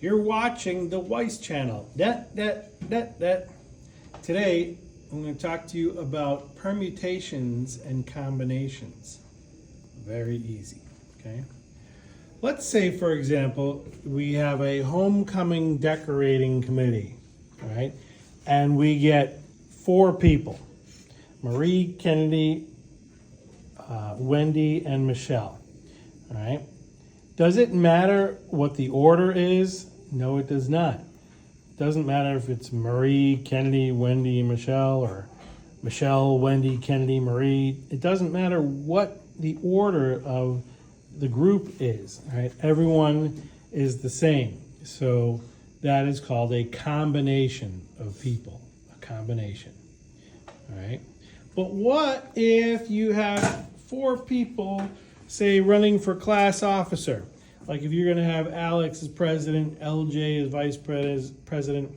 You're watching the Weiss channel. Today, I'm going to talk to you about permutations and combinations. Very easy, okay? Let's say, for example, we have a homecoming decorating committee, all right? And we get 4 people, Marie, Kennedy, Wendy, and Michelle, all right? Does it matter what the order is? No, it does not. It doesn't matter if it's Marie, Kennedy, Wendy, Michelle, or Michelle, Wendy, Kennedy, Marie. It doesn't matter what the order of the group is, right? Everyone is the same. So that is called a combination of people, a combination, all right? But what if you have 4 people, say, running for class officer? Like if you're going to have Alex as president, LJ as vice president,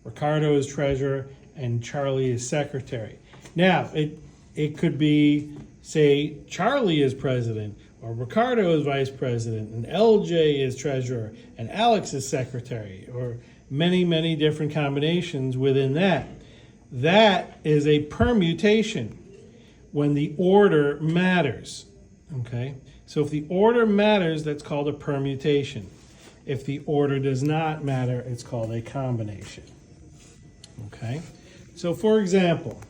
Ricardo as treasurer, and Charlie as secretary. Now, it could be, say, Charlie as president, or Ricardo as vice president, and LJ as treasurer, and Alex as secretary, or many, many different combinations within that. That is a permutation when the order matters, okay? So if the order matters, that's called a permutation. If the order does not matter, it's called a combination, okay? So for example,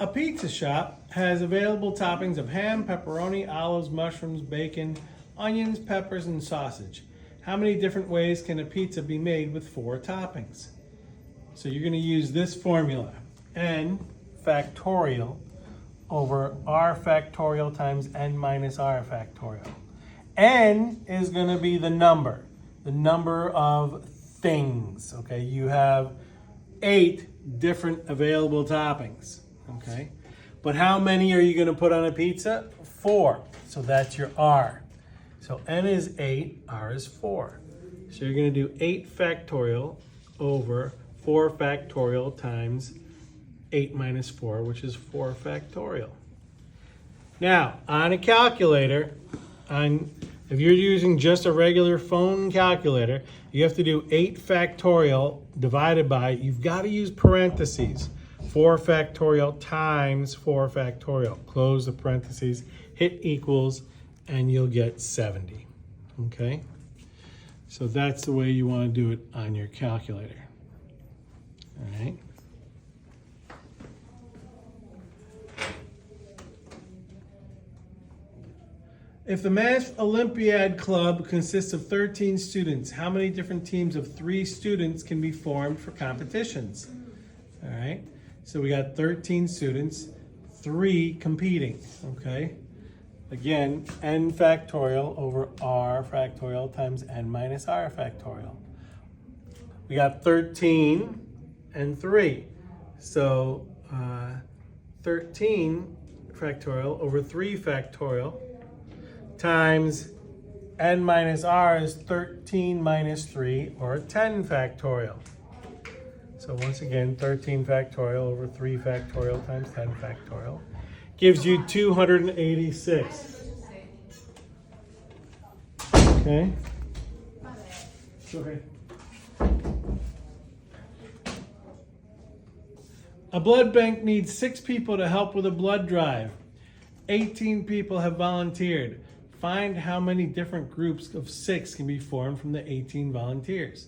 a pizza shop has available toppings of ham, pepperoni, olives, mushrooms, bacon, onions, peppers, and sausage. How many different ways can a pizza be made with 4 toppings? So you're going to use this formula, n factorial over r factorial times n minus r factorial. N is going to be the number of things, okay? You have 8 different available toppings, okay? But how many are you going to put on a pizza? 4, so that's your r. So n is 8, r is 4. So you're going to do 8 factorial over 4 factorial times 8 minus 4, which is 4 factorial. Now, on a calculator, if you're using just a regular phone calculator, you have to do 8 factorial divided by, you've got to use parentheses, 4 factorial times 4 factorial. Close the parentheses, hit equals, and you'll get 70, okay? So that's the way you want to do it on your calculator, all right? If the Math Olympiad Club consists of 13 students, how many different teams of 3 students can be formed for competitions? All right, so we got 13 students, 3 competing, okay? Again, n factorial over r factorial times n minus r factorial. We got 13 and 3. So 13 factorial over 3 factorial times n minus r is 13 minus 3, or 10 factorial. So once again, 13 factorial over 3 factorial times 10 factorial gives you 286. Okay? Okay. A blood bank needs 6 people to help with a blood drive. 18 people have volunteered. Find how many different groups of 6 can be formed from the 18 volunteers.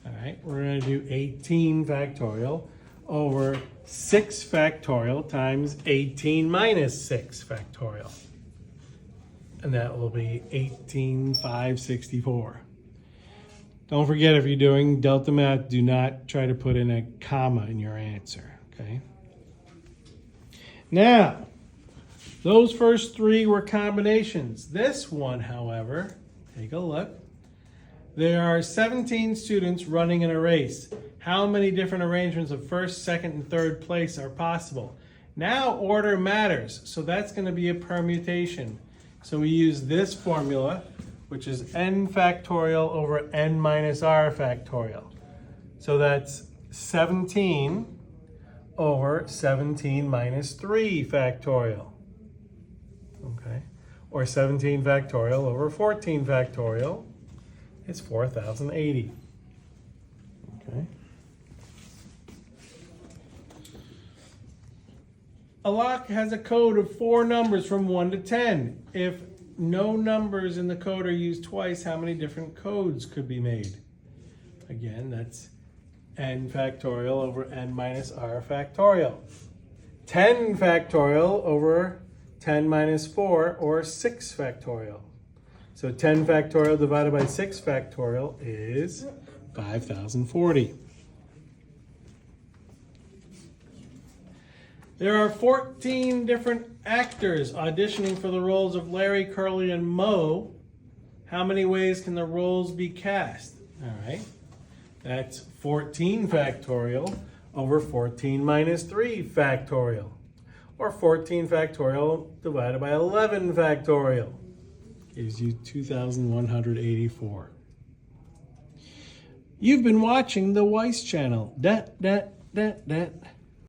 All right, we're going to do 18 factorial over 6 factorial times 18 minus 6 factorial. And that will be 18,564. Don't forget, if you're doing delta math, do not try to put in a comma in your answer, okay? Now, those first 3 were combinations. This one, however, take a look. There are 17 students running in a race. How many different arrangements of first, second, and third place are possible? Now order matters, so that's going to be a permutation. So we use this formula, which is n factorial over n minus r factorial. So that's 17 over 17 minus 3 factorial. Okay. Or 17 factorial over 14 factorial is 4,080. Okay. A lock has a code of 4 numbers from 1 to 10. If no numbers in the code are used twice, how many different codes could be made? Again, that's n factorial over n minus r factorial. 10 factorial over 10 minus 4, or 6 factorial. So 10 factorial divided by 6 factorial is 5,040. There are 14 different actors auditioning for the roles of Larry, Curly, and Moe. How many ways can the roles be cast? All right, that's 14 factorial over 14 minus 3 factorial, or 14 factorial divided by 11 factorial. Gives you 2,184. You've been watching the Weiss channel.